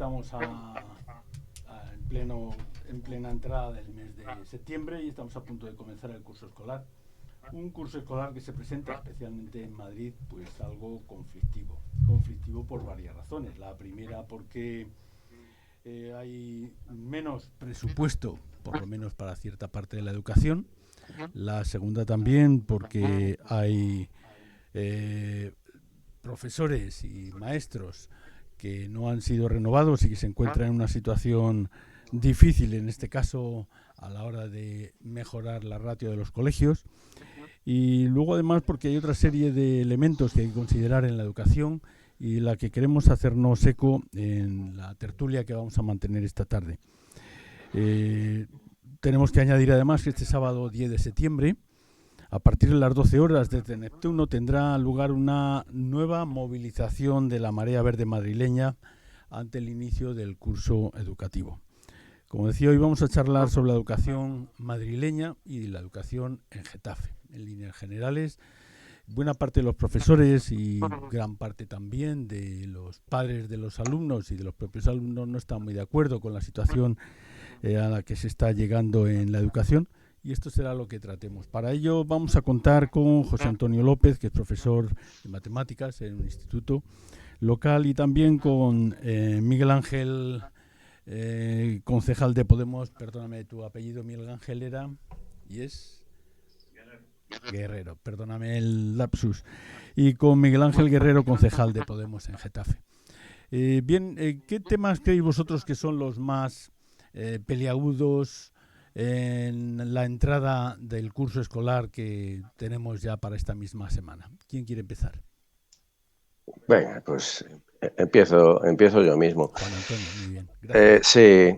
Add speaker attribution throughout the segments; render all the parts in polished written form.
Speaker 1: estamos en plena entrada del mes de septiembre y estamos a punto de comenzar el curso escolar. Un curso escolar que se presenta, especialmente en Madrid, pues algo conflictivo. Conflictivo por varias razones. La primera porque hay menos presupuesto, por lo menos para cierta parte de la educación. La segunda también porque hay profesores y maestros que no han sido renovados y que se encuentran en una situación difícil, en este caso a la hora de mejorar la ratio de los colegios. Y luego además porque hay otra serie de elementos que hay que considerar en la educación y la que queremos hacernos eco en la tertulia que vamos a mantener esta tarde. Tenemos que añadir además que este sábado 10 de septiembre, a partir de las 12 horas desde Neptuno, tendrá lugar una nueva movilización de la Marea Verde madrileña ante el inicio del curso educativo. Como decía, hoy vamos a charlar sobre la educación madrileña y la educación en Getafe. En líneas generales, buena parte de los profesores y gran parte también de los padres de los alumnos y de los propios alumnos no están muy de acuerdo con la situación a la que se está llegando en la educación. Y esto será lo que tratemos. Para ello vamos a contar con José Antonio López, que es profesor de matemáticas en un instituto local, y también con Miguel Ángel, concejal de Podemos. Perdóname, tu apellido, Miguel Ángel, era y es Guerrero, perdóname el lapsus. Y con Miguel Ángel Guerrero, concejal de Podemos en Getafe. ¿Qué temas creéis vosotros que son los más peliagudos en la entrada del curso escolar que tenemos ya para esta misma semana? ¿Quién quiere empezar?
Speaker 2: Venga, pues empiezo yo mismo.
Speaker 1: Juan Antonio, muy bien, gracias.
Speaker 2: Sí,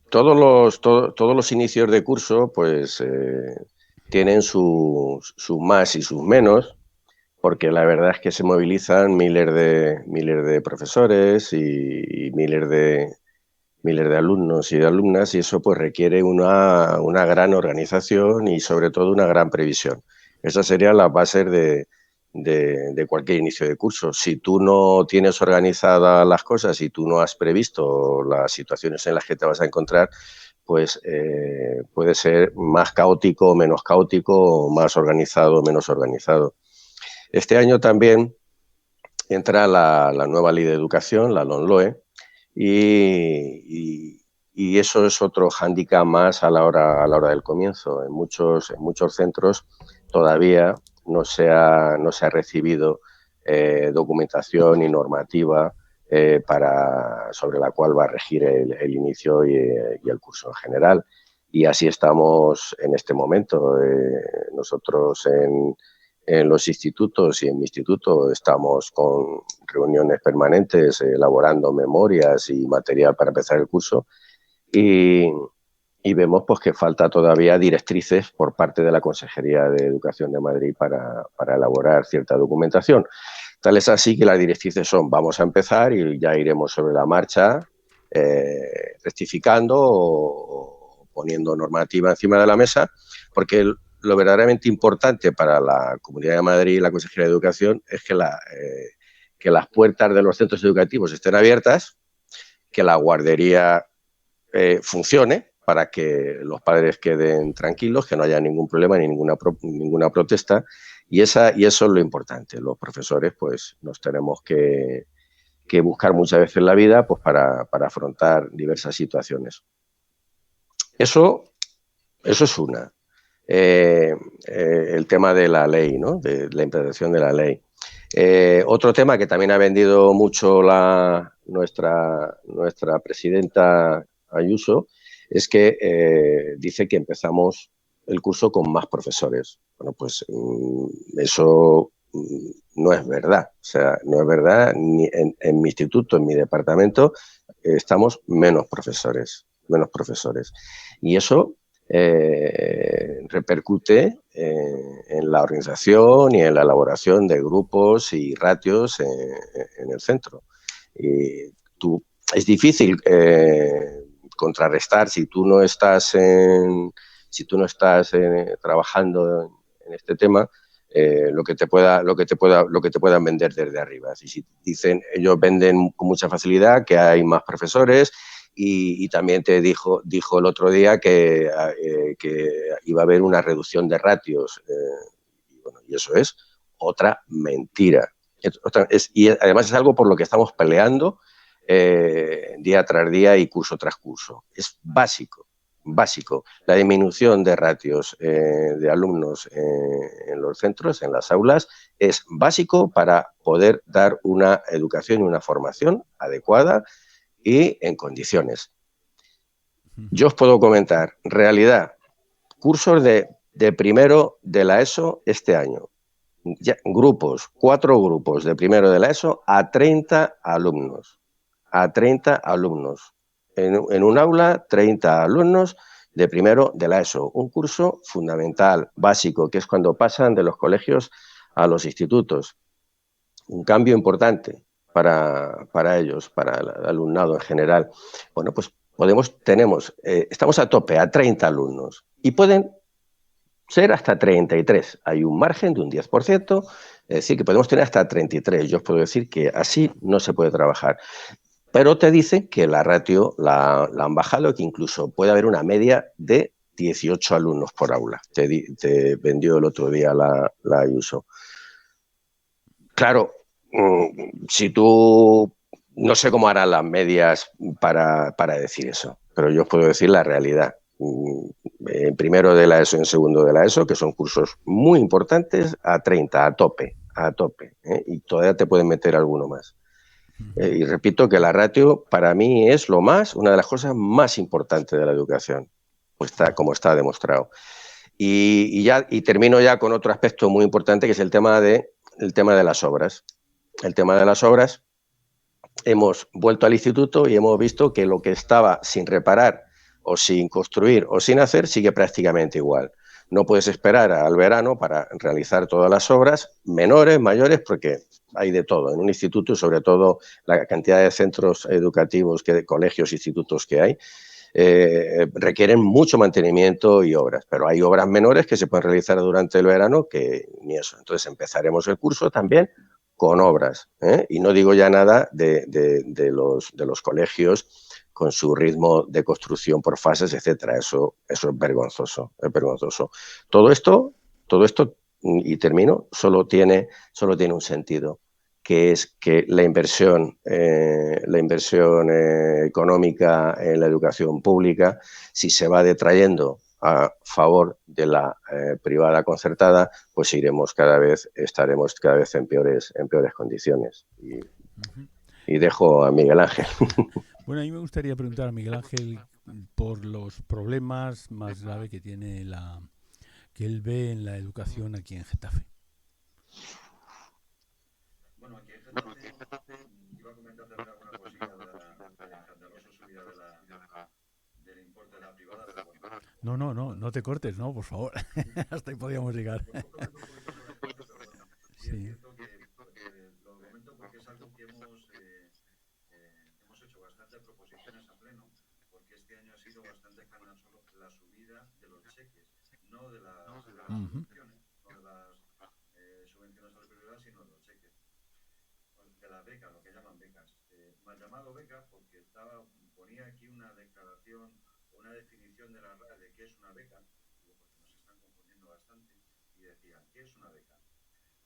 Speaker 2: todos los inicios de curso pues tienen sus más y sus menos, porque la verdad es que se movilizan miles de profesores y miles de alumnos y de alumnas, y eso pues requiere una gran organización y sobre todo una gran previsión. Esas serían las bases de cualquier inicio de curso. Si tú no tienes organizadas las cosas y tú no has previsto las situaciones en las que te vas a encontrar, pues puede ser más caótico, menos caótico, más organizado, menos organizado. Este año también entra la nueva ley de educación, la LOMLOE, y eso es otro hándicap más a la hora del comienzo. En muchos centros todavía no se ha recibido documentación y normativa sobre la cual va a regir el inicio y el curso en general. Y así estamos en este momento. Nosotros en los institutos y en mi instituto estamos con reuniones permanentes, elaborando memorias y material para empezar el curso, y vemos pues que falta todavía directrices por parte de la Consejería de Educación de Madrid para elaborar cierta documentación. Tal es así que las directrices son: vamos a empezar y ya iremos sobre la marcha rectificando o poniendo normativa encima de la mesa, porque lo verdaderamente importante para la Comunidad de Madrid y la Consejería de Educación es que las puertas de los centros educativos estén abiertas, que la guardería funcione para que los padres queden tranquilos, que no haya ningún problema ni ninguna protesta, y eso es lo importante. Los profesores pues nos tenemos que buscar muchas veces la vida pues para afrontar diversas situaciones. Eso es una. El tema de la ley, ¿no? De la implementación de la ley. Otro tema que también ha vendido mucho nuestra presidenta Ayuso es que dice que empezamos el curso con más profesores. Bueno, pues eso no es verdad. O sea, no es verdad. Ni en mi instituto, en mi departamento, estamos menos profesores. Y eso repercute en la organización y en la elaboración de grupos y ratios en el centro. Y es difícil contrarrestar si tú no estás trabajando en este tema, lo que te puedan vender desde arriba. Y si dicen, ellos venden con mucha facilidad que hay más profesores y también te dijo el otro día que iba a haber una reducción de ratios. Y eso es otra mentira. Y además es algo por lo que estamos peleando día tras día y curso tras curso. Es básico, básico. La disminución de ratios de alumnos en los centros, en las aulas, es básico para poder dar una educación y una formación adecuada y en condiciones. Yo os puedo comentar, realidad, cursos de primero de la ESO este año. Ya, grupos, 4 grupos de primero de la ESO a 30 alumnos. A 30 alumnos. En un aula, 30 alumnos de primero de la ESO. Un curso fundamental, básico, que es cuando pasan de los colegios a los institutos. Un cambio importante para ellos, para el alumnado en general. Bueno, pues estamos a tope, a 30 alumnos. Y pueden ser hasta 33. Hay un margen de un 10%, es decir, que podemos tener hasta 33. Yo os puedo decir que así no se puede trabajar. Pero te dicen que la ratio la han bajado, que incluso puede haber una media de 18 alumnos por aula. Te vendió el otro día la Ayuso. Claro, si tú... No sé cómo harán las medias para decir eso, pero yo os puedo decir la realidad. En primero de la ESO, en segundo de la ESO, que son cursos muy importantes, a 30, a tope, ¿eh? Y todavía te pueden meter alguno más. Y repito que la ratio para mí es una de las cosas más importantes de la educación, pues como está demostrado. Y termino ya con otro aspecto muy importante, que es el tema de las obras. El tema de las obras, hemos vuelto al instituto y hemos visto que lo que estaba sin reparar o sin construir o sin hacer sigue prácticamente igual. No puedes esperar al verano para realizar todas las obras, menores, mayores, porque hay de todo. En un instituto, y sobre todo la cantidad de centros educativos, de colegios, institutos que hay, requieren mucho mantenimiento y obras, pero hay obras menores que se pueden realizar durante el verano que ni eso. Entonces empezaremos el curso también con obras, ¿eh? Y no digo ya nada de los colegios con su ritmo de construcción por fases, etcétera. Eso es vergonzoso, es vergonzoso. Todo esto, y termino, solo tiene un sentido, que es que la inversión económica en la educación pública, si se va detrayendo a favor de la privada concertada, pues estaremos cada vez en peores condiciones. Y dejo a Miguel Ángel.
Speaker 1: Bueno, a mí me gustaría preguntar a Miguel Ángel por los problemas más graves que él ve en la educación aquí en Getafe.
Speaker 3: Bueno, aquí en Getafe iba a comentar también alguna cosilla de la escandalosa subida del importe de la privada, pero bueno.
Speaker 1: No te cortes, no, por favor. Hasta ahí podíamos llegar.
Speaker 3: Pues no comento un poquito sobre el coste, pero bueno, sí es
Speaker 1: Sí.
Speaker 3: cierto que lo comento porque es algo que hemos hecho bastantes proposiciones a pleno, porque este año ha sido bastante escandaloso la subida de los cheques, no de las
Speaker 1: Ujú.
Speaker 3: subvenciones, no de las subvenciones a la prioridad, sino de los cheques. De las becas, lo que llaman becas. Me han llamado beca porque ponía aquí una declaración, una definición de la RAE de qué es una beca, porque nos están confundiendo bastante, y decía, ¿qué es una beca?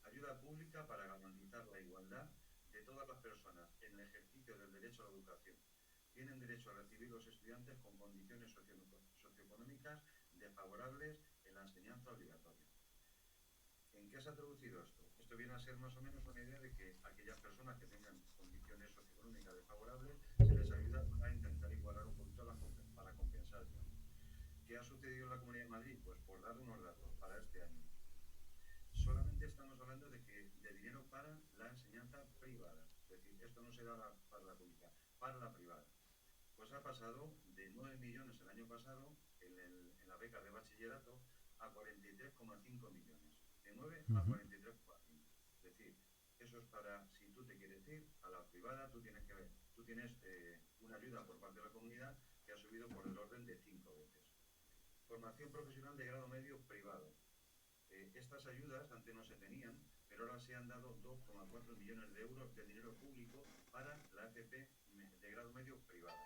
Speaker 3: Ayuda pública para garantizar la igualdad de todas las personas en el ejercicio del derecho a la educación. Tienen derecho a recibir los estudiantes con condiciones socioeconómicas desfavorables en la enseñanza obligatoria. ¿En qué se ha traducido esto? Esto viene a ser más o menos una idea de que aquellas personas que tengan condiciones socioeconómicas desfavorables se les ayuda a intentar igualar un poquito para compensar, digamos. ¿Qué ha sucedido en la Comunidad de Madrid? Pues por dar unos datos para este año. Solamente estamos hablando de dinero para la enseñanza privada. Es decir, esto no se da para la pública, para la privada. Pues ha pasado de 9 millones el año pasado en la beca de bachillerato a 43,5 millones. De 9 a
Speaker 1: Ujú.
Speaker 3: 43,5. Es decir, eso es para, si tú te quieres ir a la privada, tú tienes una ayuda por parte de la comunidad que ha subido por el orden de 5 veces. Formación profesional de grado medio privado. Estas ayudas antes no se tenían, pero ahora se han dado 2,4 millones de euros de dinero público para la FP de grado medio privada.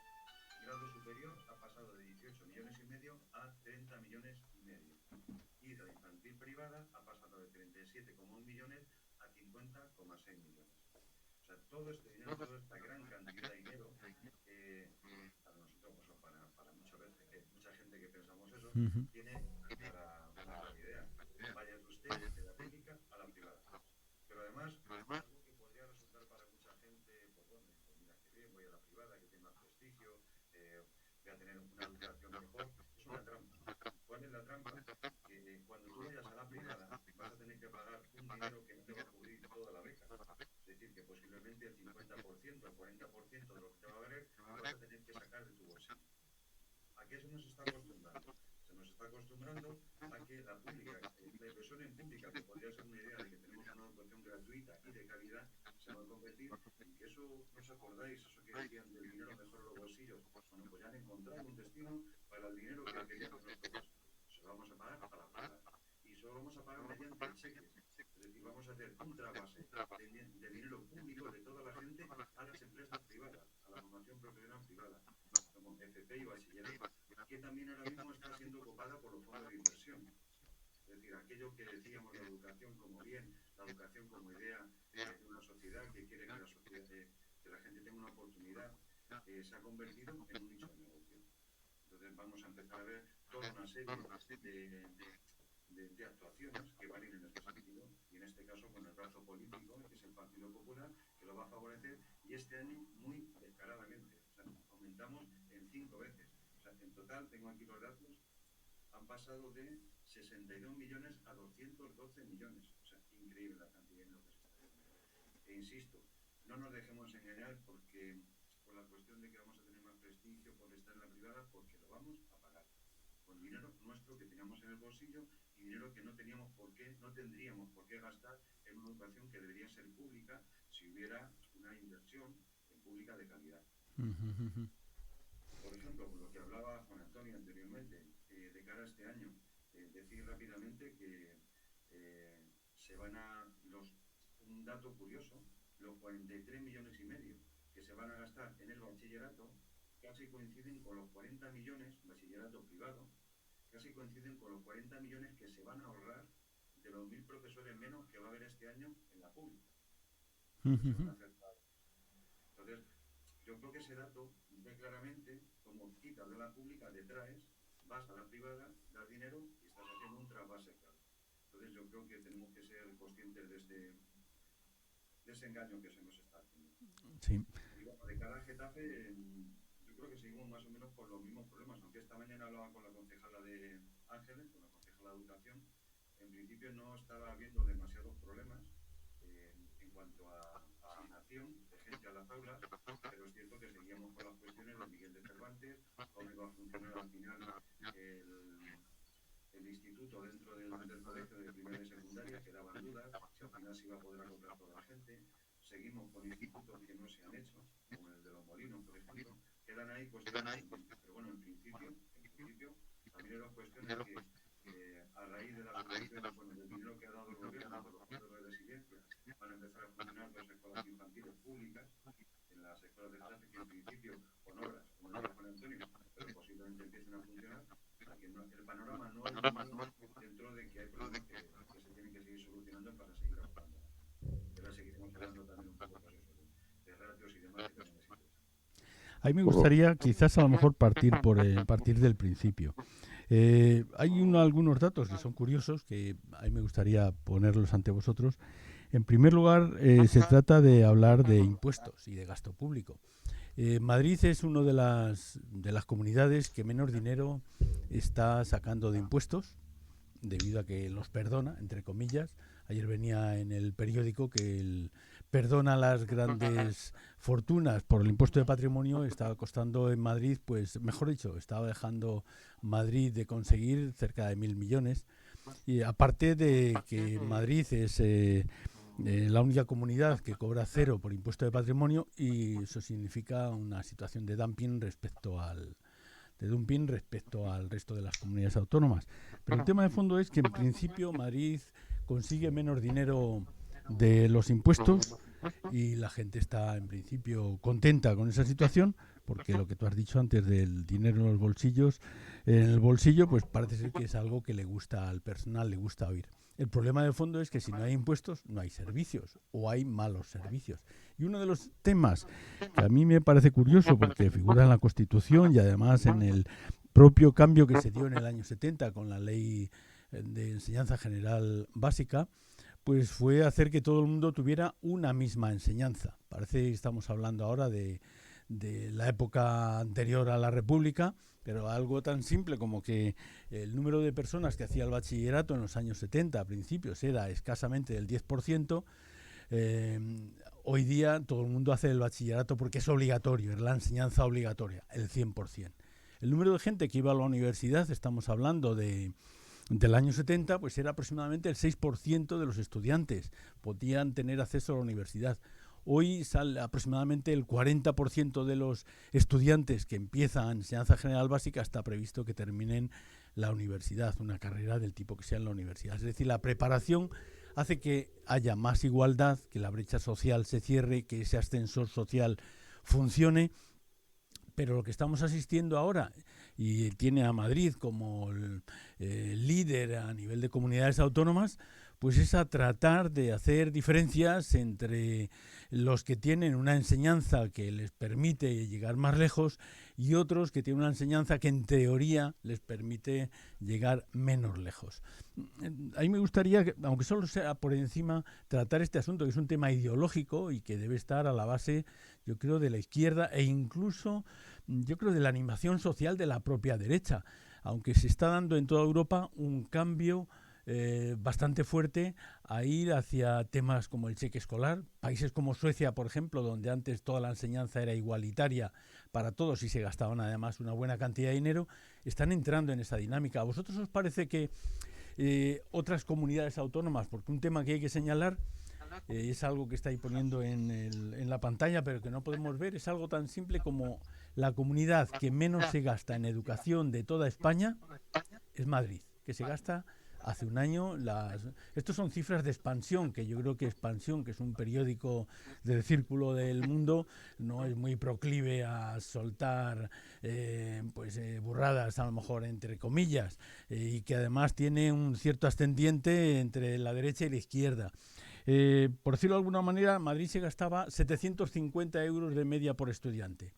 Speaker 3: Grado superior ha pasado de 18 millones y medio a 30 millones y medio. Y la infantil privada ha pasado de 37,1 millones a 50,6 millones. O sea, todo este dinero, toda esta gran cantidad de dinero, para nosotros, pues, para muchas veces, que mucha gente que pensamos eso, tiene para la idea. Vaya usted de la pública a la privada. Pero además, algo que podría resultar para mucha gente, pues bueno, pues mira que bien, voy a la privada, que tiene más prestigio, voy a tener una educación mejor, es una trampa. ¿Cuál es la trampa? Que cuando tú vayas a la privada vas a tener que pagar un dinero que no te va a cubrir toda la beca. Es decir, que posiblemente el 50%, el 40% de lo que te va a valer, lo vas a tener que sacar de tu bolsillo. ¿A qué se nos está acostumbrando? Se nos está acostumbrando a que la pública, la inversión en pública, que podría ser una idea de que tenemos una educación gratuita y de calidad, se va a convertir en que eso, ¿no os acordáis? Eso que decían del dinero mejor los bolsillos. Bueno, pues ya han encontrado un destino para el dinero que querían nosotros. Se lo vamos a pagar a la privada. Y solo vamos a pagar mediante cheques. Es decir, vamos a hacer un trasvase de dinero público de toda la gente a las empresas privadas, a la formación profesional privada, como FP y bachillerato, que también ahora mismo está siendo copada por los fondos de inversión. Es decir, aquello que decíamos, la educación como bien, la educación como idea de una sociedad que quiere que la sociedad, que la gente tenga una oportunidad, se ha convertido en un nicho de negocio. Entonces vamos a empezar a ver toda una serie de actuaciones que van a ir en este sentido, y en este caso con el brazo político, que es el Partido Popular, que lo va a favorecer, y este año muy descaradamente. O sea, aumentamos en 5 veces. O sea, en total, tengo aquí los datos, han pasado de 62 millones a 212 millones. O sea, increíble la cantidad de dinero que se está haciendo. E insisto, no nos dejemos engañar porque por la cuestión de que vamos a tener más prestigio por estar en la privada, porque lo vamos a pagar con dinero nuestro que teníamos en el bolsillo y dinero que no teníamos por qué, no tendríamos por qué gastar en una educación que debería ser pública si hubiera una inversión en pública de calidad. Por ejemplo, con lo que hablaba Juan Antonio anteriormente, de cara a este año, decir rápidamente que se van a un dato curioso, los 43 millones y medio que se van a gastar en el bachillerato casi coinciden con los 40 millones, bachillerato privado, casi coinciden con los 40 millones que se van a ahorrar de los 1.000 profesores menos que va a haber este año en la pública. Entonces, yo creo que ese dato ve claramente cómo quitas de la pública, detraes, vas a la privada, das dinero y estás haciendo un trasvase, claro. Entonces yo creo que tenemos que ser conscientes de ese engaño que se nos está haciendo.
Speaker 1: Sí.
Speaker 3: Y bueno, de cara a Getafe, yo creo que seguimos más o menos con los mismos problemas, aunque esta mañana hablaba con la concejala de Ángeles, con la concejala de Educación, en principio no estaba habiendo demasiados problemas en cuanto a asignación de gente a las aulas, pero es cierto que seguíamos con las cuestiones de Miguel de Cervantes, cómo iba a funcionar al final el instituto dentro del colegio de primaria y secundaria, que daban dudas, si al final se iba a poder acoplar toda la gente. Seguimos con institutos que no se han hecho, como el de Los Molinos, por ejemplo, quedan ahí cuestiones, pero bueno, en principio, también eran cuestiones que a raíz de las subvenciones, bueno, del dinero que ha dado el gobierno por los fondos de resiliencia, van a empezar a funcionar dos escuelas infantiles públicas, en las escuelas de Getafe, que en principio, con obras, como decía Juan Antonio, pero posiblemente empiecen a funcionar. O sea, que no, el panorama no es bueno dentro de que hay problemas que se tienen que seguir solucionando para seguir avanzando. Pero seguiremos hablando también un poco pues eso, de ratios y demás que también les interesa.
Speaker 1: A mí me gustaría quizás a lo mejor partir del principio. Hay algunos datos que son curiosos que a mí me gustaría ponerlos ante vosotros. En primer lugar, se trata de hablar de impuestos y de gasto público. Madrid es una de las comunidades que menos dinero está sacando de impuestos, debido a que los perdona, entre comillas. Ayer venía en el periódico que perdona las grandes fortunas por el impuesto de patrimonio, estaba costando en Madrid, pues mejor dicho, estaba dejando Madrid de conseguir cerca de 1.000 millones. Y aparte de que Madrid es la única comunidad que cobra cero por impuesto de patrimonio, y eso significa una situación de dumping respecto al de dumping respecto al resto de las comunidades autónomas. Pero el tema de fondo es que en principio Madrid consigue menos dinero de los impuestos y la gente está en principio contenta con esa situación, porque lo que tú has dicho antes del dinero en los bolsillos, en el bolsillo, pues parece ser que es algo que le gusta al personal, le gusta oír. El problema de fondo es que si no hay impuestos, no hay servicios, o hay malos servicios. Y uno de los temas que a mí me parece curioso, porque figura en la Constitución y además en el propio cambio que se dio en el año 70 con la Ley de Enseñanza General Básica, pues fue hacer que todo el mundo tuviera una misma enseñanza. Parece que estamos hablando ahora de la época anterior a la República, pero algo tan simple como que el número de personas que hacía el bachillerato en los años 70, a principios, era escasamente del 10%. Hoy día todo el mundo hace el bachillerato porque es obligatorio, es la enseñanza obligatoria, el 100%. El número de gente que iba a la universidad, estamos hablando del año 70, pues era aproximadamente el 6% de los estudiantes podían tener acceso a la universidad. Hoy sale aproximadamente el 40% de los estudiantes que empiezan enseñanza general básica está previsto que terminen la universidad, una carrera del tipo que sea en la universidad. Es decir, la preparación hace que haya más igualdad, que la brecha social se cierre, que ese ascensor social funcione. Pero lo que estamos asistiendo ahora, y tiene a Madrid como líder a nivel de comunidades autónomas, pues es a tratar de hacer diferencias entre los que tienen una enseñanza que les permite llegar más lejos y otros que tienen una enseñanza que en teoría les permite llegar menos lejos. A mí me gustaría, aunque solo sea por encima, tratar este asunto, que es un tema ideológico y que debe estar a la base, yo creo, de la izquierda e incluso, yo creo, de la animación social de la propia derecha, aunque se está dando en toda Europa un cambio bastante fuerte a ir hacia temas como el cheque escolar. Países como Suecia, por ejemplo, donde antes toda la enseñanza era igualitaria para todos y se gastaban además una buena cantidad de dinero, están entrando en esa dinámica. ¿A vosotros os parece que otras comunidades autónomas, porque un tema que hay que señalar, es algo que estáis poniendo en la pantalla, pero que no podemos ver, es algo tan simple como la comunidad que menos se gasta en educación de toda España es Madrid, que se gasta hace un año, estos son cifras de Expansión, que yo creo que Expansión, que es un periódico del Círculo del Mundo, no es muy proclive a soltar burradas, a lo mejor entre comillas, y que además tiene un cierto ascendiente entre la derecha y la izquierda. Por decirlo de alguna manera, Madrid se gastaba 750 euros de media por estudiante.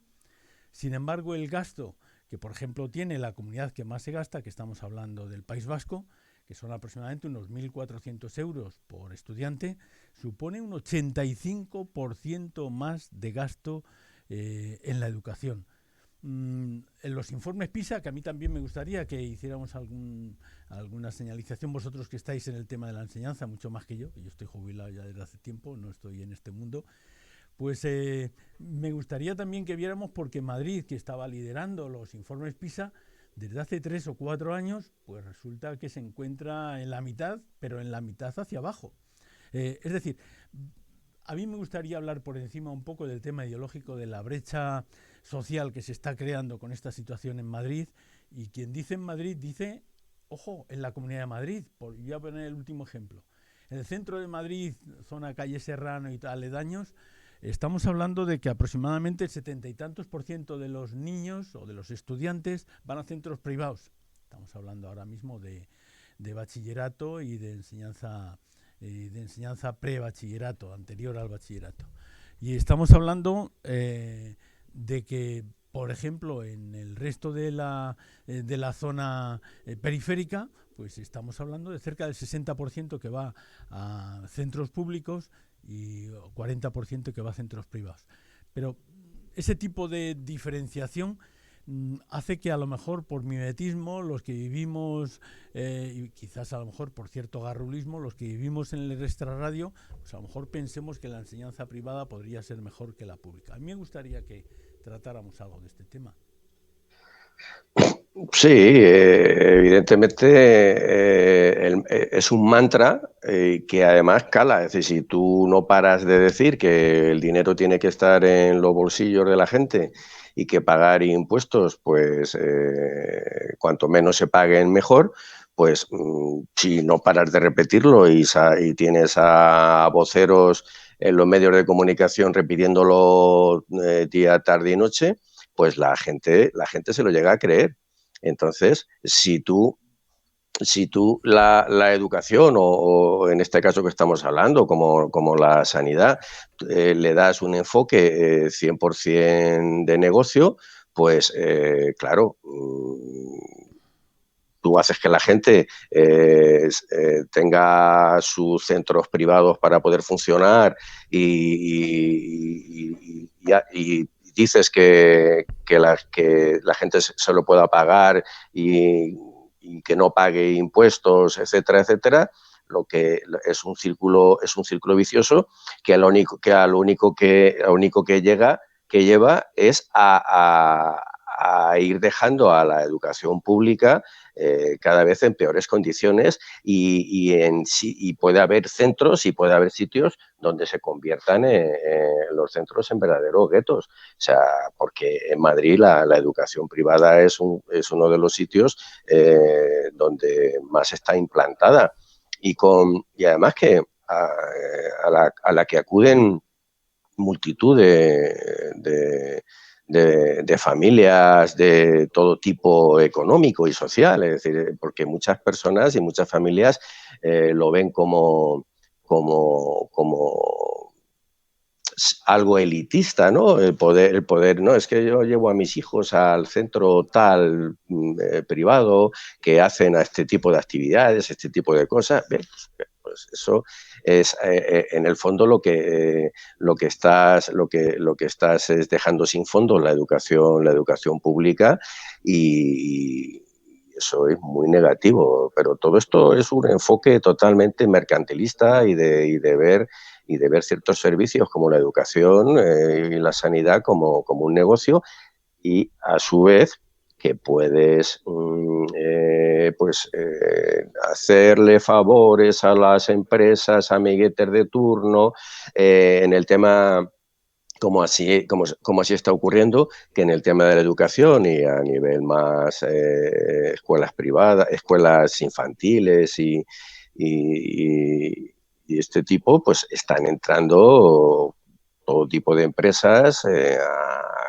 Speaker 1: Sin embargo, el gasto que, por ejemplo, tiene la comunidad que más se gasta, que estamos hablando del País Vasco, que son aproximadamente unos 1.400 euros por estudiante, supone un 85% más de gasto en la educación. En los informes PISA, que a mí también me gustaría que hiciéramos alguna señalización, vosotros que estáis en el tema de la enseñanza, mucho más que yo estoy jubilado ya desde hace tiempo, no estoy en este mundo, pues me gustaría también que viéramos, porque Madrid, que estaba liderando los informes PISA, desde hace 3 o 4 años, pues resulta que se encuentra en la mitad, pero en la mitad hacia abajo. Es decir, a mí me gustaría hablar por encima un poco del tema ideológico de la brecha social que se está creando con esta situación en Madrid, y quien dice en Madrid dice, ojo, en la Comunidad de Madrid. Voy a poner el último ejemplo. En el centro de Madrid, zona calle Serrano y aledaños, estamos hablando de que aproximadamente el 70 y tantos % de los niños o de los estudiantes van a centros privados. Estamos hablando ahora mismo de bachillerato y de enseñanza pre-bachillerato, anterior al bachillerato. Y estamos hablando de que, por ejemplo, en el resto de la zona periférica, pues estamos hablando de cerca del 60% que va a centros públicos y 40% que va a centros privados. Pero ese tipo de diferenciación hace que a lo mejor por mimetismo los que vivimos, y quizás a lo mejor por cierto garrulismo, los que vivimos en el extrarradio, pues a lo mejor pensemos que la enseñanza privada podría ser mejor que la pública. A mí me gustaría que tratáramos algo de este tema.
Speaker 2: Sí, evidentemente es un mantra que además cala. Es decir, si tú no paras de decir que el dinero tiene que estar en los bolsillos de la gente y que pagar impuestos, pues cuanto menos se paguen mejor, pues si no paras de repetirlo y tienes a voceros en los medios de comunicación repitiéndolo día, tarde y noche, pues la gente se lo llega a creer. Entonces, si tú la educación o en este caso que estamos hablando, como la sanidad, le das un enfoque 100% de negocio, pues claro, tú haces que la gente tenga sus centros privados para poder funcionar y dices que la gente se lo pueda pagar y que no pague impuestos, etcétera, etcétera, lo que es un círculo vicioso que lo único que lleva es a ir dejando a la educación pública cada vez en peores condiciones y puede haber centros y puede haber sitios donde se conviertan los centros en verdaderos guetos. O sea, porque en Madrid la educación privada es uno de los sitios donde más está implantada y además que a la que acuden multitud de familias de todo tipo económico y social, es decir, porque muchas personas y muchas familias lo ven como algo elitista, ¿no? El poder, no, es que yo llevo a mis hijos al centro tal privado que hacen a este tipo de actividades, este tipo de cosas. Bien, pues eso es en el fondo lo que estás es dejando sin fondo la educación pública y eso es muy negativo, pero todo esto es un enfoque totalmente mercantilista y de ver ciertos servicios como la educación y la sanidad como un negocio y a su vez que puedes hacerle favores a las empresas, amiguetes de turno, en el tema como así está ocurriendo, que en el tema de la educación y a nivel más escuelas privadas, escuelas infantiles y, y este tipo, pues están entrando todo tipo de empresas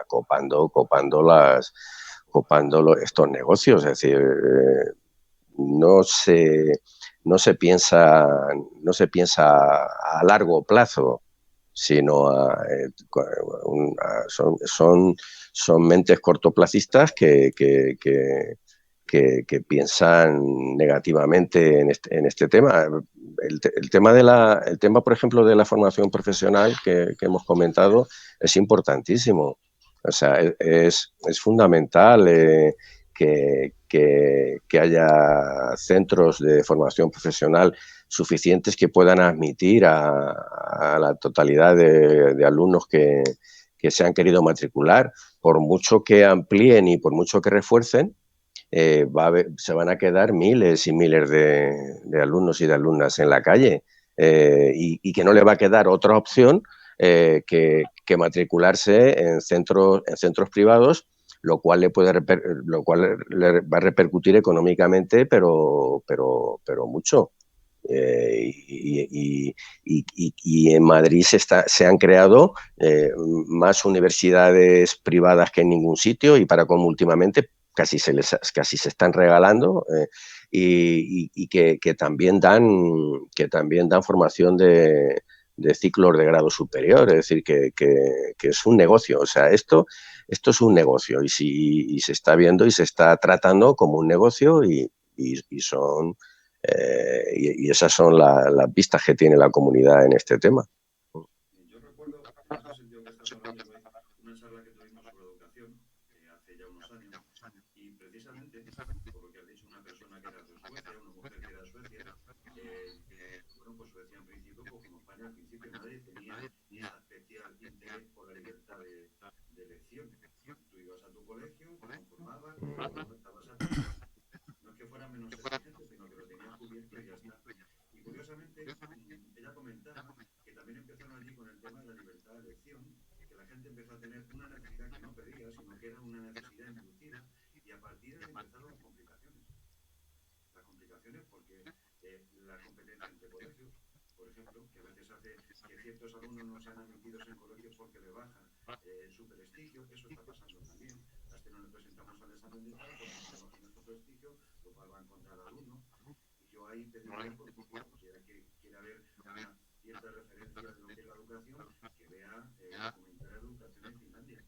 Speaker 2: copando estos negocios. Es decir, no se, no se piensa, no se piensa a largo plazo, sino son mentes cortoplacistas que piensan negativamente en este tema. El tema, por ejemplo, de la formación profesional que hemos comentado es importantísimo. O sea, es fundamental que haya centros de formación profesional suficientes que puedan admitir a la totalidad de alumnos que se han querido matricular. Por mucho que amplíen y por mucho que refuercen, se van a quedar miles y miles de alumnos y de alumnas en la calle y que no le va a quedar otra opción que matricularse en centros privados, lo cual le va a repercutir económicamente, pero mucho. Y en Madrid se han creado más universidades privadas que en ningún sitio y para como últimamente casi se están regalando que también dan formación de ciclos de grado superior, es decir, que es un negocio. O sea, esto es un negocio y se está viendo y se está tratando como un negocio y son y esas son las vistas que tiene la comunidad en este tema.
Speaker 3: Yo recuerdo, en ese sentido que estás hablando, Luis, una charla que tuvimos sobre educación hace ya unos años, y precisamente, por lo que has dicho, una persona que era de Suecia, una mujer que era de Suecia, bueno, pues Suecia en principio, pues como España al principio, nadie tenía especial interés por la libertad de elección. Tú ibas a tu colegio, te conformabas, luego estabas empezó a tener una necesidad que no pedía, sino que era una necesidad inducida, y a partir de ahí empezaron las complicaciones. Las complicaciones porque la competencia entre colegios, por ejemplo, que a veces hace que ciertos alumnos no sean admitidos en colegios porque le bajan su prestigio, eso está pasando también. Hasta no le presentamos al examen de tal porque nos baja nuestro prestigio, lo cual va en contra del alumno. Y yo ahí pediría, porque quiera haber una cierta referencia de lo que es la educación, que vea documentar educación en Finlandia.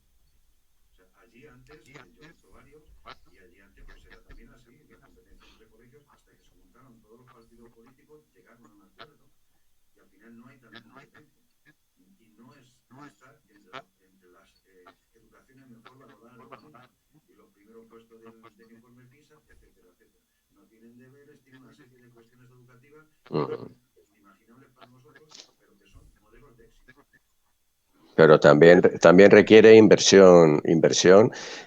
Speaker 3: O sea, allí antes, yo he visto varios, y allí antes pues era también así, la competencia entre colegios, hasta que se montaron todos los partidos políticos, llegaron a un acuerdo. Y al final no hay tanta competencia. Y no está entre las educaciones mejor valoradas del mundo. Y los primeros puestos del informe PISA, etcétera, etcétera. No tienen deberes, tienen una serie de cuestiones educativas inimaginables para nosotros, pero que son modelos de éxito.
Speaker 2: Pero también requiere inversión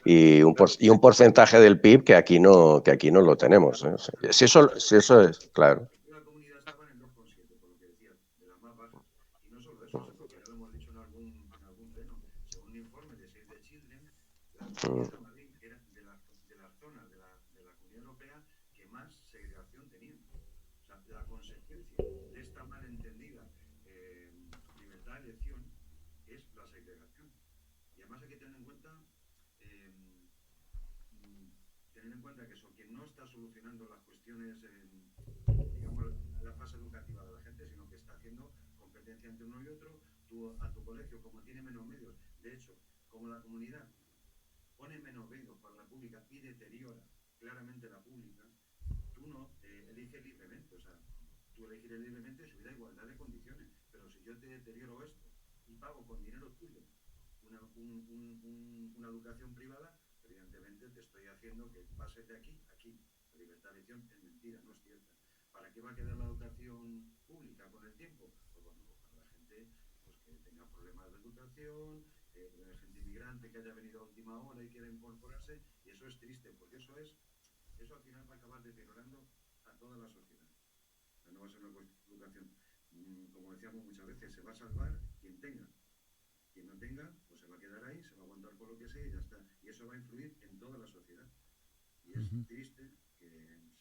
Speaker 2: y un porcentaje del PIB que aquí no lo tenemos, ¿eh? O sea, si eso es, claro.
Speaker 3: La comunidad estaba en el 2,7, por lo que decía, de las más bajas. Y no solo eso, sino que ya lo hemos dicho en algún pleno. Según un informe de Save the Children, la Comunidad de Madrid era de las zonas de la Comunidad Europea que más segregación tenían. O sea, la consecuencia de esta malentendida libertad de elección es la segregación. Y además hay que tener en cuenta que eso, que no está solucionando las cuestiones, digamos, la fase educativa de la gente, sino que está haciendo competencia entre uno y otro. A tu colegio, como tiene menos medios, de hecho, como la comunidad pone menos medios para la pública y deteriora claramente la pública, tú no eliges libremente. O sea, tú elegirás libremente si hubiera igualdad de condiciones, pero si yo te deterioro esto y pago con dinero tuyo una educación privada, evidentemente te estoy haciendo que pases de aquí a aquí. La libertad de elección es mentira, no es cierta. ¿Para qué va a quedar la educación pública con el tiempo? Pues bueno, pues para la gente pues que tenga problemas de educación, gente inmigrante que haya venido a última hora y quiera incorporarse, y eso es triste, porque eso al final va a acabar deteriorando a toda la sociedad. O sea, no va a ser una educación, como decíamos muchas veces, se va a salvar quien tenga. Quien no tenga, pues se va a quedar ahí, se va a aguantar por lo que sea y ya está. Y eso va a influir en toda la sociedad. Y es triste que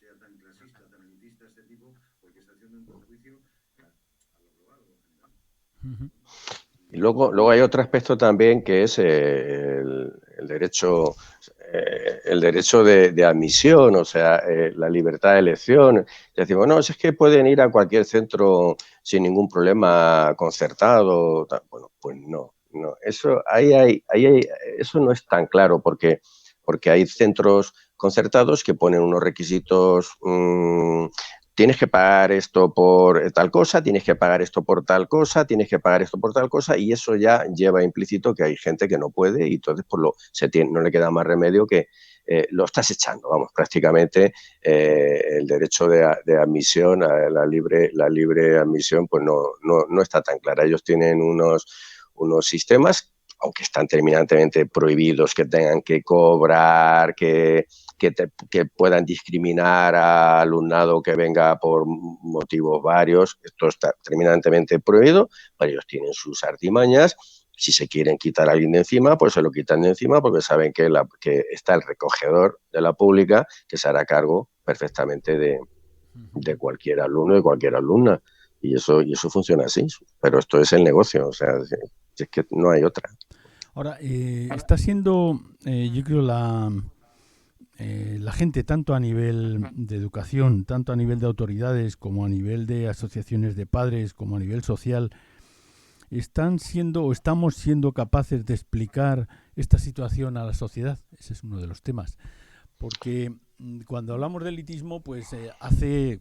Speaker 3: sea tan clasista, tan elitista este tipo, porque está haciendo un perjuicio a lo global, a lo general.
Speaker 2: Y luego hay otro aspecto también que es el derecho de admisión, o sea, la libertad de elección. Decimos, no, es que pueden ir a cualquier centro sin ningún problema concertado. Bueno, pues no. Eso eso no es tan claro porque hay centros concertados que ponen unos requisitos. Tienes que pagar esto por tal cosa, tienes que pagar esto por tal cosa, tienes que pagar esto por tal cosa, y eso ya lleva implícito que hay gente que no puede y entonces pues no le queda más remedio que lo estás echando, vamos, prácticamente el derecho de admisión, la libre admisión, pues no está tan clara. Ellos tienen unos sistemas, aunque están terminantemente prohibidos, que tengan que cobrar, que puedan discriminar a alumnado que venga por motivos varios. Esto está terminantemente prohibido, pero ellos tienen sus artimañas. Si se quieren quitar a alguien de encima, pues se lo quitan de encima porque saben que está el recogedor de la pública que se hará cargo perfectamente de cualquier alumno y cualquier alumna. Y eso funciona así, pero esto es el negocio, o sea, es que no hay otra.
Speaker 1: Ahora, está siendo, yo creo, la gente, tanto a nivel de educación, tanto a nivel de autoridades, como a nivel de asociaciones de padres, como a nivel social, estamos siendo capaces de explicar esta situación a la sociedad. Ese es uno de los temas. Porque cuando hablamos de elitismo, pues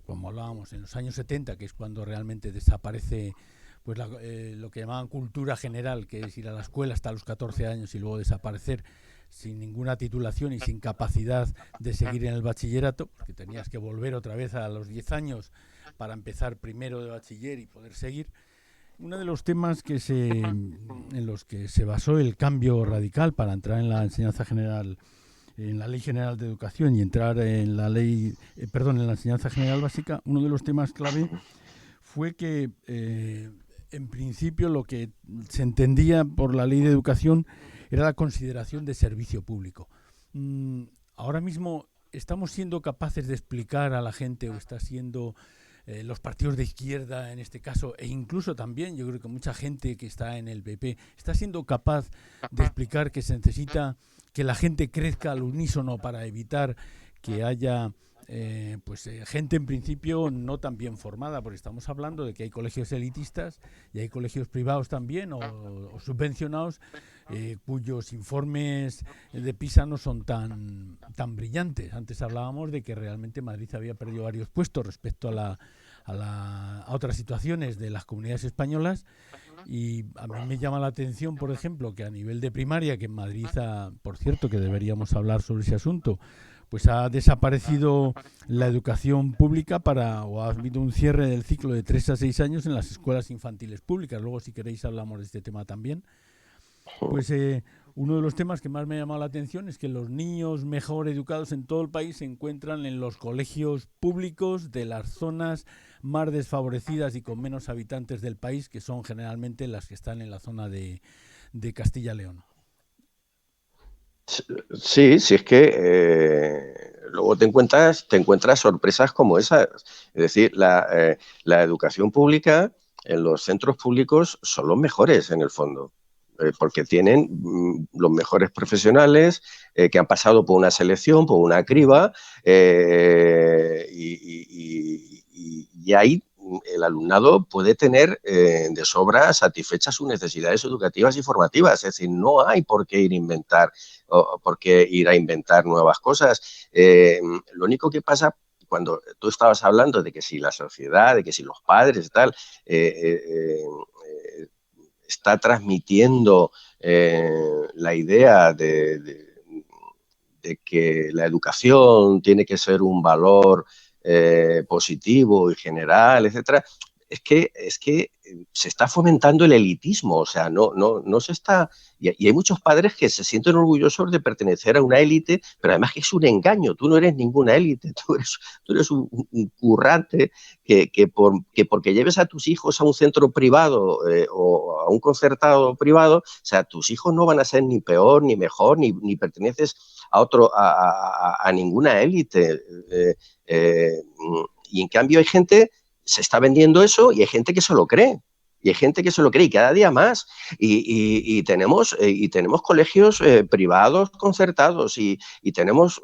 Speaker 1: como hablábamos en los años 70, que es cuando realmente desaparece pues lo que llamaban cultura general, que es ir a la escuela hasta los 14 años y luego desaparecer sin ninguna titulación y sin capacidad de seguir en el bachillerato, porque tenías que volver otra vez a los 10 años para empezar primero de bachiller y poder seguir. Uno de los temas en los que se basó el cambio radical para entrar en la enseñanza general, en la Ley General de Educación y entrar en la en la enseñanza general básica, uno de los temas clave fue que en principio lo que se entendía por la ley de educación era la consideración de servicio público. Ahora mismo estamos siendo capaces de explicar a la gente, o está siendo los partidos de izquierda en este caso, e incluso también yo creo que mucha gente que está en el PP está siendo capaz de explicar que se necesita que la gente crezca al unísono para evitar que haya gente en principio no tan bien formada, porque estamos hablando de que hay colegios elitistas y hay colegios privados también o subvencionados cuyos informes de PISA no son tan brillantes. Antes hablábamos de que realmente Madrid había perdido varios puestos respecto a otras situaciones de las comunidades españolas, y a mí me llama la atención, por ejemplo, que a nivel de primaria, que en Madrid, por cierto, que deberíamos hablar sobre ese asunto, pues ha desaparecido la educación pública o ha habido un cierre del ciclo de 3 a 6 años en las escuelas infantiles públicas. Luego, si queréis, hablamos de este tema también. Pues uno de los temas que más me ha llamado la atención es que los niños mejor educados en todo el país se encuentran en los colegios públicos de las zonas más desfavorecidas y con menos habitantes del país, que son generalmente las que están en la zona de Castilla-León.
Speaker 2: Sí, sí, es que luego te encuentras sorpresas como esas. Es decir, la educación pública en los centros públicos son los mejores en el fondo, porque tienen los mejores profesionales que han pasado por una selección, por una criba, y ahí el alumnado puede tener de sobra satisfechas sus necesidades educativas y formativas. Es decir, no hay por qué ir a inventar nuevas cosas. Lo único que pasa cuando tú estabas hablando de que si la sociedad, de que si los padres y tal, está transmitiendo la idea de que la educación tiene que ser un valor positivo y general, etcétera, es que se está fomentando el elitismo, o sea, no se está... Y hay muchos padres que se sienten orgullosos de pertenecer a una élite, pero además que es un engaño, tú no eres ninguna élite, tú eres un currante que porque lleves a tus hijos a un centro privado o a un concertado privado, o sea, tus hijos no van a ser ni peor, ni mejor, ni perteneces a ninguna élite. Y en cambio hay gente, se está vendiendo eso y hay gente que se lo cree. Y hay gente que se lo cree y cada día más. Y tenemos colegios privados concertados y tenemos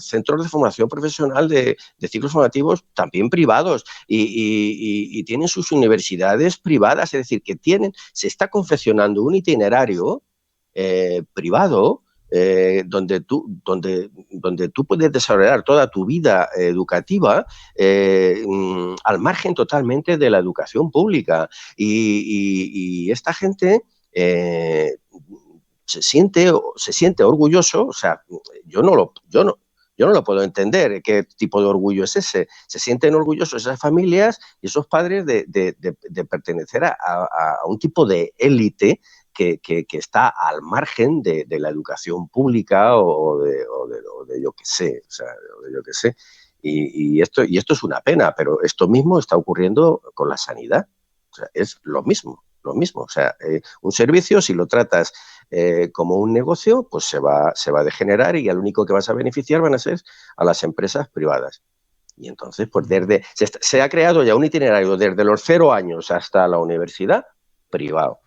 Speaker 2: centros de formación profesional de ciclos formativos también privados y tienen sus universidades privadas. Es decir, que se está confeccionando un itinerario privado donde tú puedes desarrollar toda tu vida educativa al margen totalmente de la educación pública. Y esta gente se siente orgulloso, o sea, yo no lo puedo entender qué tipo de orgullo es ese. Se sienten orgullosos esas familias y esos padres de pertenecer a un tipo de élite que está al margen de la educación pública o de yo qué sé, o sea, de yo qué sé. Y esto es una pena, pero esto mismo está ocurriendo con la sanidad. O sea, es lo mismo. O sea, un servicio, si lo tratas como un negocio, pues se va a degenerar y al único que vas a beneficiar van a ser a las empresas privadas. Y entonces, pues se ha creado ya un itinerario desde los 0 años hasta la universidad privado.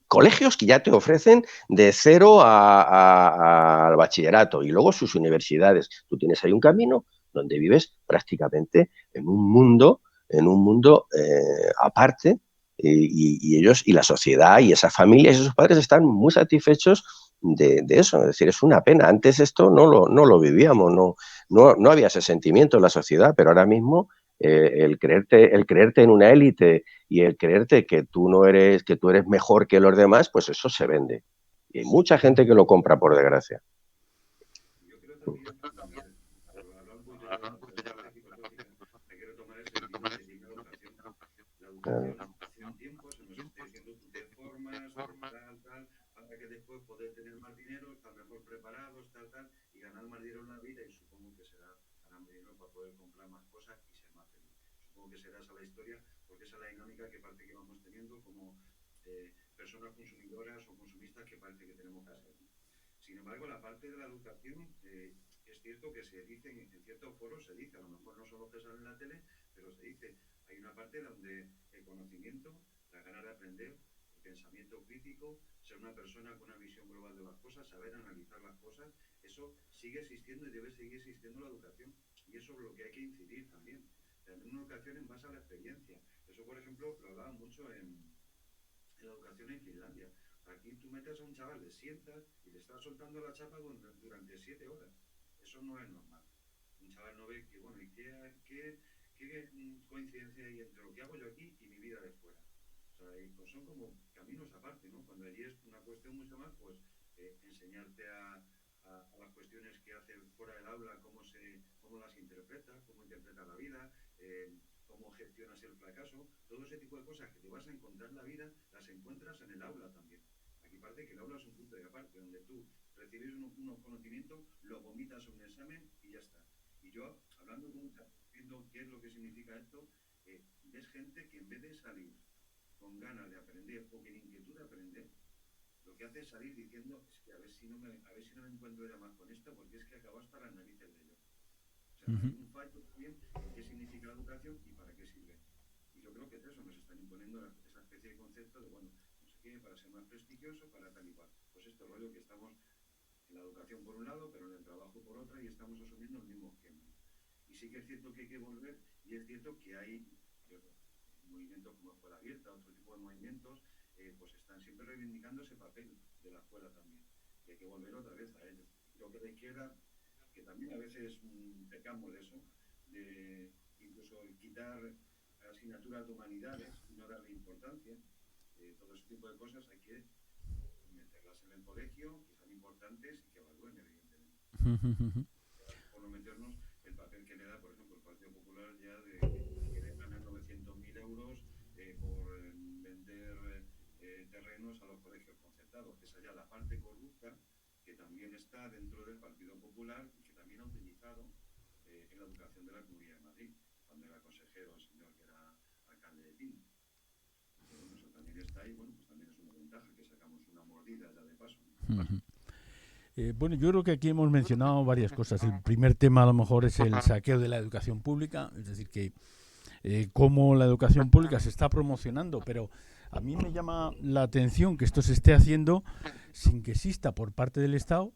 Speaker 2: Colegios que ya te ofrecen de 0 al bachillerato y luego sus universidades. Tú tienes ahí un camino donde vives prácticamente en un mundo aparte y ellos y la sociedad y esas familias y esos padres están muy satisfechos de eso. Es decir, es una pena. Antes esto no lo vivíamos, no había ese sentimiento en la sociedad, pero ahora mismo el creerte en una élite y el creerte que tú eres mejor que los demás, pues eso se vende. Y hay mucha gente que lo compra, por desgracia.
Speaker 3: Yo creo también, hablamos ya de la parte filosófica, hay que retomar el sentido que tiene la educación. La educación, hace un tiempo se nos está diciendo tú te formas, tal, para que después poder tener más dinero, estar mejor preparados, tal, y ganar más dinero en la vida, y supongo que harán dinero para poder comprar más cosas y ser más feliz. supongo que será esa la historia, porque esa es la dinámica que parece que vamos teniendo como personas consumidoras o consumistas que parece que tenemos que hacer. Sin embargo, la parte de la educación, es cierto que se dice en ciertos foros, se dice, a lo mejor no son los que salen en la tele, pero se dice, hay una parte donde el conocimiento, la ganas de aprender, el pensamiento crítico, ser una persona con una visión global de las cosas, saber analizar las cosas, eso sigue existiendo y debe seguir existiendo la educación. Y eso es lo que hay que incidir también. También una educación en base a la experiencia. Eso, por ejemplo, lo hablaban mucho en la educación en Finlandia. Aquí tú metes a un chaval, le sientas y le estás soltando la chapa durante 7 horas. Eso no es normal. Un chaval no ve que, bueno, ¿y qué coincidencia hay entre lo que hago yo aquí y mi vida de fuera? O sea, y pues son como caminos aparte, ¿no? Cuando allí es una cuestión mucho más, pues, enseñarte a las cuestiones que hacen fuera del aula, cómo las interpretas, cómo interpretas la vida, cómo gestionas el fracaso, todo ese tipo de cosas que te vas a encontrar en la vida, las encuentras en el aula también. Aquí parece que el aula es un punto de aparte, donde tú recibes unos conocimientos, lo vomitas en un examen y ya está. Y yo, hablando con mucha gente, viendo qué es lo que significa esto, ves gente que en vez de salir con ganas de aprender o con inquietud de aprender, lo que hace es salir diciendo, es que a ver si no me encuentro ya más con esto, porque es que acabo hasta las narices de ello. O sea, hay un fallo también en qué significa la educación y para qué sirve. Y yo creo que es eso, nos están imponiendo esa especie de concepto de, bueno, no sé qué, para ser más prestigioso, para tal y cual. Pues este rollo que estamos en la educación por un lado, pero en el trabajo por otra, y estamos asumiendo el mismo esquema. Y sí que es cierto que hay que volver, y es cierto que hay movimientos como Escuela Abierta, otro tipo de movimientos, pues están siempre reivindicando ese papel de la escuela también. Y hay que volver otra vez a ello. Creo que la izquierda, que también a veces pecamos de eso, de incluso quitar asignaturas de humanidades y no darle importancia, todo ese tipo de cosas hay que meterlas en el colegio, que son importantes y que evalúen, evidentemente. Por no meternos el papel que le da, por ejemplo, el Partido Popular ya de querer ganar 900.000 euros por vender terrenos a los colegios concertados, que es allá la parte corrupta que también está dentro del Partido Popular y que también ha utilizado en la educación de la Comunidad de Madrid, cuando era consejero el señor que era alcalde de Pino. Pero bueno, eso también está ahí, bueno, pues también es una ventaja que sacamos una mordida ya de paso.
Speaker 1: Bueno, yo creo que aquí hemos mencionado varias cosas. El primer tema a lo mejor es el saqueo de la educación pública, es decir, que cómo la educación pública se está promocionando, pero a mí me llama la atención que esto se esté haciendo sin que exista por parte del Estado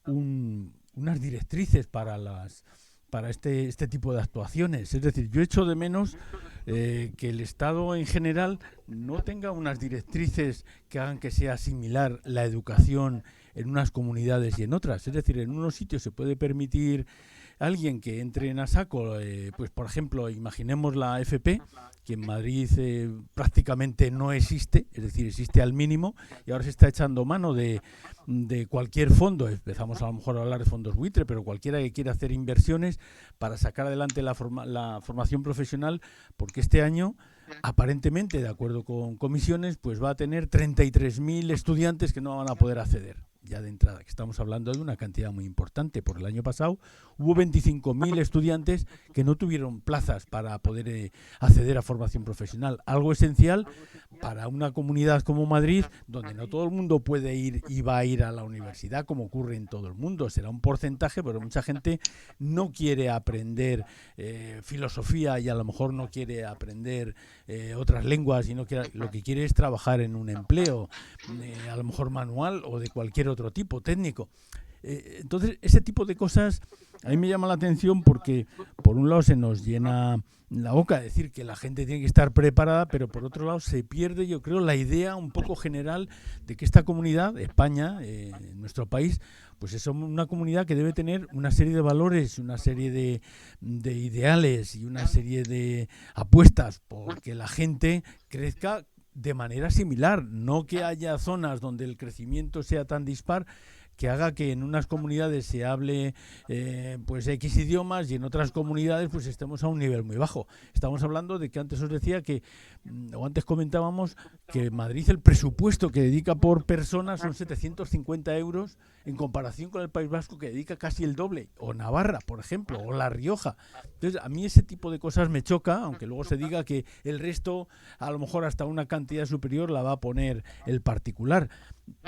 Speaker 1: unas directrices para este tipo de actuaciones. Es decir, yo echo de menos que el Estado en general no tenga unas directrices que hagan que sea similar la educación en unas comunidades y en otras. Es decir, en unos sitios se puede permitir alguien que entre en a saco, pues por ejemplo, imaginemos la FP, que en Madrid prácticamente no existe, es decir, existe al mínimo, y ahora se está echando mano de cualquier fondo. Empezamos a lo mejor a hablar de fondos buitre, pero cualquiera que quiera hacer inversiones para sacar adelante la formación profesional, porque este año, aparentemente, de acuerdo con comisiones, pues va a tener 33.000 estudiantes que no van a poder acceder. Ya de entrada, que estamos hablando de una cantidad muy importante. Por el año pasado hubo 25.000 estudiantes que no tuvieron plazas para poder acceder a formación profesional. Algo esencial para una comunidad como Madrid, donde no todo el mundo puede ir y va a ir a la universidad, como ocurre en todo el mundo. Será un porcentaje, pero mucha gente no quiere aprender filosofía y a lo mejor no quiere aprender otras lenguas y lo que quiere es trabajar en un empleo, a lo mejor manual o de cualquier otro tipo, técnico. Entonces, ese tipo de cosas a mí me llama la atención porque, por un lado, se nos llena la boca de decir que la gente tiene que estar preparada, pero por otro lado se pierde, yo creo, la idea un poco general de que esta comunidad, España, nuestro país, pues es una comunidad que debe tener una serie de valores, una serie de ideales y una serie de apuestas porque la gente crezca de manera similar, no que haya zonas donde el crecimiento sea tan dispar que haga que en unas comunidades se hable pues X idiomas y en otras comunidades pues estemos a un nivel muy bajo. Estamos hablando de que antes os decía que, o antes comentábamos, que Madrid el presupuesto que dedica por persona son 750 euros en comparación con el País Vasco, que dedica casi el doble, o Navarra, por ejemplo, o La Rioja. Entonces, a mí ese tipo de cosas me choca, aunque luego se diga que el resto, a lo mejor hasta una cantidad superior, la va a poner el particular,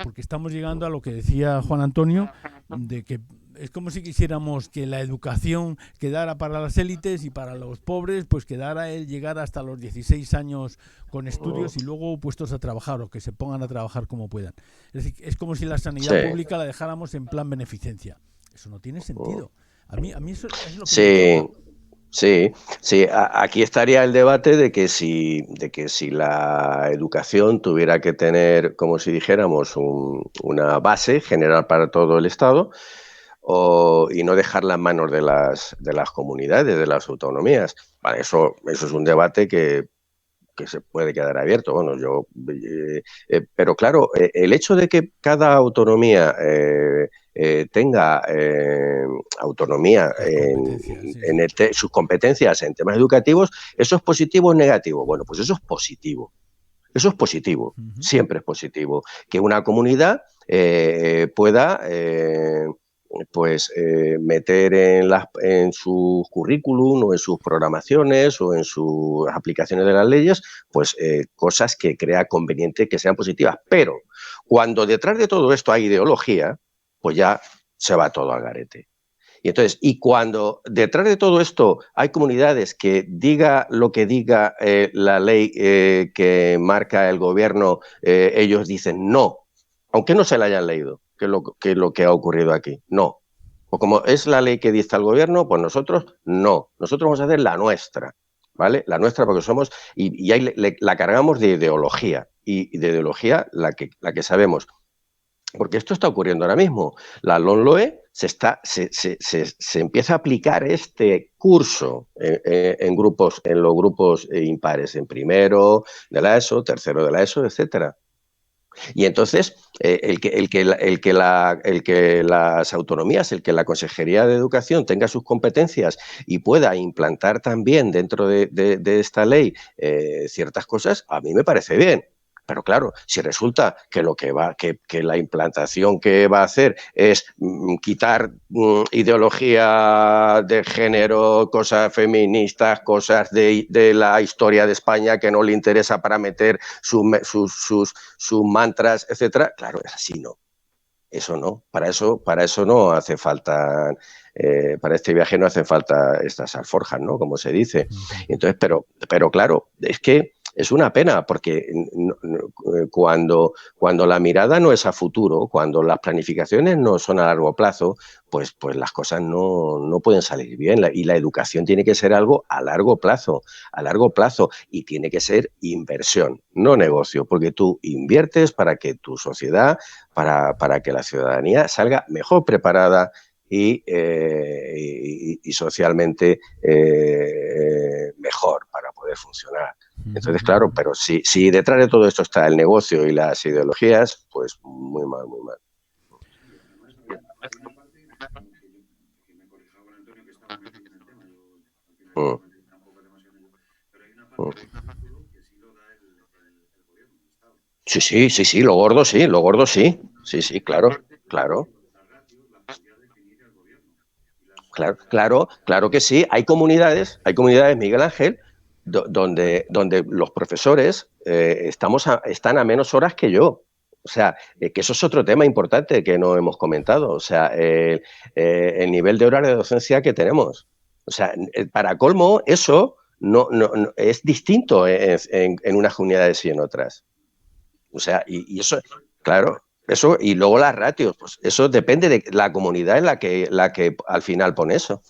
Speaker 1: porque estamos llegando a lo que decía Juan Antonio, de que es como si quisiéramos que la educación quedara para las élites y para los pobres pues quedara el llegar hasta los 16 años con estudios y luego puestos a trabajar o que se pongan a trabajar como puedan. Es decir, es como si la sanidad
Speaker 2: Sí,
Speaker 1: pública la dejáramos en plan beneficencia. Eso no tiene sentido. A mí eso es lo que me
Speaker 2: sí,
Speaker 1: choca.
Speaker 2: sí, sí. Aquí estaría el debate de que si la educación tuviera que tener, como si dijéramos, una base general para todo el Estado, y no dejarla en manos de las comunidades, de las autonomías. Vale, eso es un debate que se puede quedar abierto. Bueno, pero claro, el hecho de que cada autonomía tenga autonomía
Speaker 1: Las competencias, sí,
Speaker 2: en
Speaker 1: sí.
Speaker 2: sus competencias en temas educativos, ¿eso es positivo o negativo? Bueno, pues eso es positivo. Eso es positivo,
Speaker 1: Ujú.
Speaker 2: siempre es positivo. Que una comunidad pueda meter en sus currículum o en sus programaciones o en sus aplicaciones de las leyes, pues cosas que crea conveniente que sean positivas. Pero cuando detrás de todo esto hay ideología, pues ya se va todo al garete. Y entonces, y cuando detrás de todo esto hay comunidades que diga lo que diga la ley que marca el gobierno, ellos dicen no, aunque no se la hayan leído, que es lo que ha ocurrido aquí, no. O como es la ley que dicta el gobierno, pues nosotros no, nosotros vamos a hacer la nuestra, ¿vale? La nuestra porque somos, y ahí la cargamos de ideología, y de ideología la que sabemos. Porque esto está ocurriendo ahora mismo. La LOMLOE se empieza a aplicar este curso en grupos, en los grupos impares, en primero de la ESO, tercero de la ESO, etcétera. Y entonces, el que las autonomías, el que la Consejería de Educación tenga sus competencias y pueda implantar también dentro de esta ley ciertas cosas, a mí me parece bien. Pero claro, si resulta que lo que la implantación que va a hacer es quitar ideología de género, cosas feministas, cosas de la historia de España que no le interesa para meter sus mantras, etcétera, claro, es así, no. Eso no, para eso no hace falta, para este viaje no hace falta estas alforjas, ¿no? Como se dice.
Speaker 1: Ujú.
Speaker 2: Entonces, pero claro, es que es una pena porque cuando la mirada no es a futuro, cuando las planificaciones no son a largo plazo, pues las cosas no pueden salir bien. Y la educación tiene que ser algo a largo plazo, y tiene que ser inversión, no negocio, porque tú inviertes para que tu sociedad para que la ciudadanía salga mejor preparada y socialmente mejor para poder funcionar. Entonces, claro, pero si detrás de todo esto está el negocio y las ideologías, pues muy mal, muy mal.
Speaker 3: Sí, además hay una parte que me corrigió con Antonio, que está muy metido en el tema. Yo al final no
Speaker 2: Mm,
Speaker 3: me metí tampoco demasiado en ello. Pero hay una parte
Speaker 2: mm.
Speaker 3: del currículo que sí lo da el gobierno, el Estado.
Speaker 2: Sí, sí, sí, sí, lo gordo sí, lo gordo sí. Sí, sí, claro, claro.
Speaker 3: Las ratios las podría definir el gobierno.
Speaker 2: Claro,
Speaker 3: Y las
Speaker 2: claro, claro que sí. Hay comunidades, Miguel Ángel, donde los profesores están a menos horas que yo. O sea, que eso es otro tema importante que no hemos comentado. O sea, el nivel de horas de docencia que tenemos. O sea, para colmo, eso no es distinto en unas comunidades y en otras. O sea, y eso, claro, eso, y luego las ratios, pues eso depende de la comunidad en la que al final pone eso.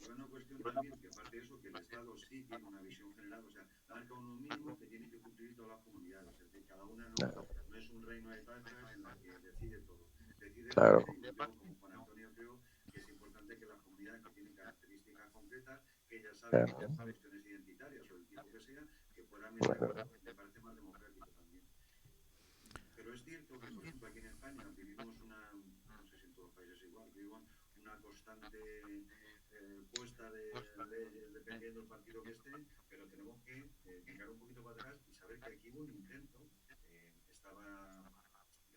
Speaker 3: hay una cuestión también, que aparte de eso, que el Estado sí tiene una visión general, o sea, marca unos mínimos que tienen que cumplir todas las comunidades. Es decir, cada una no es un reino de tazas en la que decide todo. Decide
Speaker 2: Claro,
Speaker 3: parte, y yo, como Juan Antonio, creo que es importante que las comunidades que tienen características concretas, que ellas saben por
Speaker 2: claro,
Speaker 3: cuestiones identitarias o del tipo que sea, que puedan ir de
Speaker 2: claro,
Speaker 3: acuerdo. Me parece más democrático también. Pero es cierto que, por ejemplo, aquí en España vivimos no sé si en todos los países es igual, vivimos una constante puesta de leyes dependiendo del partido que esté, pero tenemos que mirar un poquito para atrás y saber que aquí hubo un intento, estaba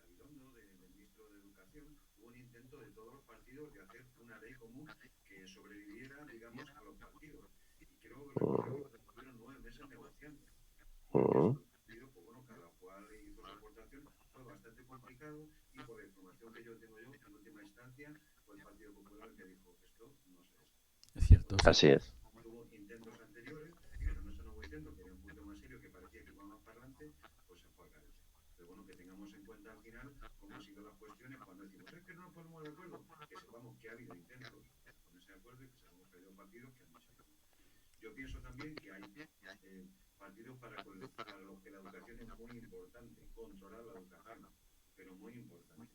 Speaker 3: Gabilondo, del ministro de Educación, hubo un intento de todos los partidos de hacer una ley común que sobreviviera, digamos, a los partidos. Y creo recordar que estuvieron 9 meses negociando. Y eso los partidos, pues bueno, cada cual hizo su aportación, fue bastante complicado y por la información que yo tengo yo, en última instancia, fue el Partido Popular el que dijo, esto no se deshace.
Speaker 1: Es cierto, sí.
Speaker 2: Así es.
Speaker 3: Tuvo intentos anteriores, pero en ese nuevo intento, que era un punto más serio, que parecía que iba más para adelante, pues se fue al garete. Pero bueno, que tengamos en cuenta al final cómo han sido las cuestiones cuando decimos, es que no nos ponemos de acuerdo, que sepamos que ha habido intentos de ponerse de acuerdo y que sepamos que ha habido partidos que han dicho que no. Yo pienso también que hay partidos para los que la educación es muy importante, controlar la educación, pero muy importante.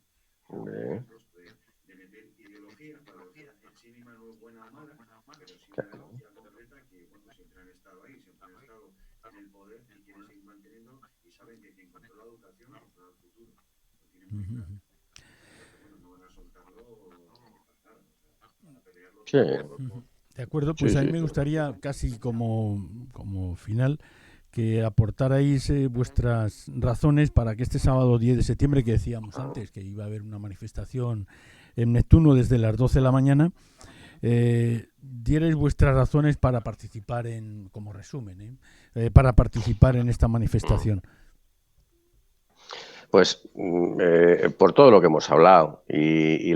Speaker 3: De meter ideología, la ideología en sí misma no es buena o mala, pero sí una ideología concreta que, bueno, siempre han estado ahí, siempre han estado en el poder y quieren seguir manteniendo y saben que quien controla la educación controla el futuro. Lo tienen muy claro. Entonces, bueno, no van a soltarlo para pelearlo.
Speaker 2: Sí.
Speaker 1: De acuerdo, pues a mí me gustaría, casi como final, que aportarais vuestras razones para que este sábado 10 de septiembre, que decíamos antes, que iba a haber una manifestación en Neptuno desde las 12 de la mañana, dierais vuestras razones para participar como resumen, para participar en esta manifestación.
Speaker 2: Pues por todo lo que hemos hablado y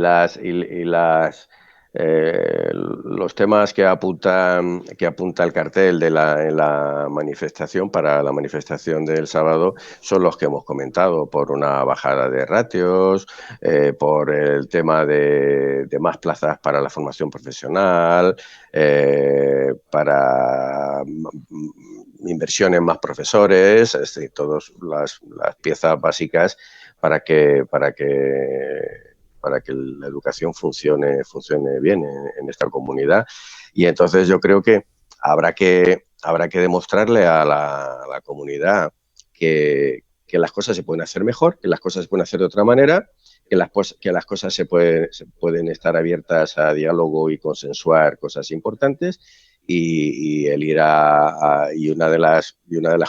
Speaker 2: los temas que apunta el cartel en la manifestación, para la manifestación del sábado, son los que hemos comentado, por una bajada de ratios, por el tema de más plazas para la formación profesional, para inversión en más profesores, es decir, todas las piezas básicas para que la educación funcione bien en esta comunidad. Y entonces yo creo que habrá que demostrarle a la comunidad que las cosas se pueden hacer mejor, que las cosas se pueden hacer de otra manera, que las cosas se pueden estar abiertas a diálogo y consensuar cosas importantes, y el ir y una de las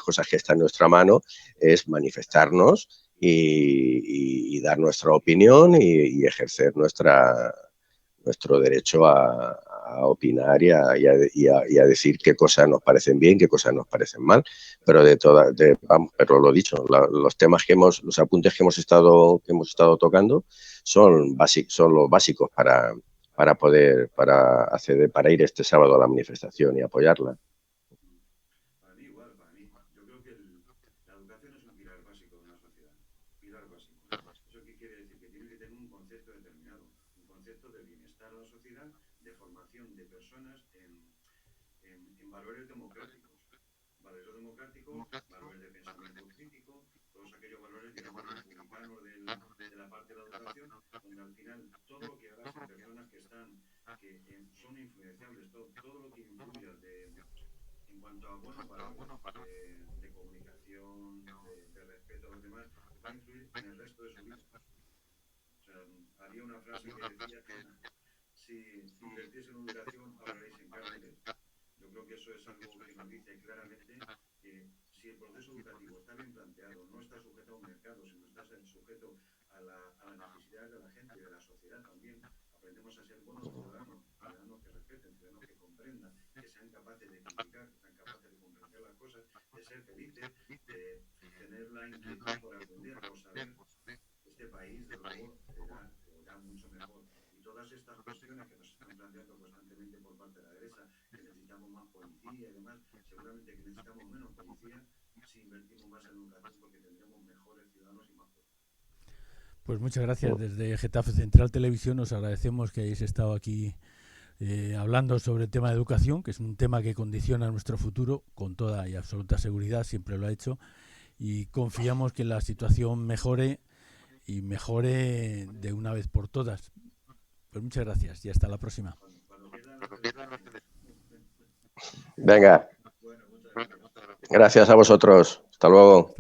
Speaker 2: cosas que está en nuestra mano es manifestarnos y dar nuestra opinión y ejercer nuestro derecho a opinar y a decir qué cosas nos parecen bien, qué cosas nos parecen mal, pero pero lo dicho, los apuntes que hemos estado tocando son los básicos para ir este sábado a la manifestación y apoyarla.
Speaker 3: Para mí igual, yo creo que la educación es un pilar básico de una sociedad, pilar básico. ¿Eso qué quiere decir? Que tiene que tener un concepto determinado, un concepto de bienestar a la sociedad, de formación de personas en valores democráticos, valores de pensamiento crítico, todos aquellos valores, digamos, republicanos de la parte de la educación, donde al final todo lo que hagas en personas que son influenciables, todo lo que influya en cuanto a buenos valores de comunicación, de respeto a los demás, va a influir en el resto de su vida. O sea, había una frase que decía que si invertís en educación hablaréis en cárceles. Yo creo que eso es algo que nos dice claramente que si el proceso educativo está bien planteado, no está sujeto a un mercado, sino está sujeto a las necesidades de la gente, de la sociedad también, aprendemos a ser buenos ciudadanos, ciudadanos que respeten, ciudadanos que comprendan, que sean capaces de criticar, que sean capaces de comprender las cosas, de ser felices, de tener la inquietud por aprender, por saber. Este país, de luego, será mucho mejor. Y todas estas cuestiones que nos están planteando constantemente por parte de la derecha, que necesitamos más policía y demás, seguramente que necesitamos menos policía si invertimos más en educación, porque tendremos mejores ciudadanos y más fuertes.
Speaker 1: Pues muchas gracias. Desde Getafe Central Televisión os agradecemos que hayáis estado aquí hablando sobre el tema de educación, que es un tema que condiciona nuestro futuro con toda y absoluta seguridad, siempre lo ha hecho, y confiamos que la situación mejore de una vez por todas. Pues muchas gracias y hasta la próxima.
Speaker 2: Venga. Gracias a vosotros. Hasta luego.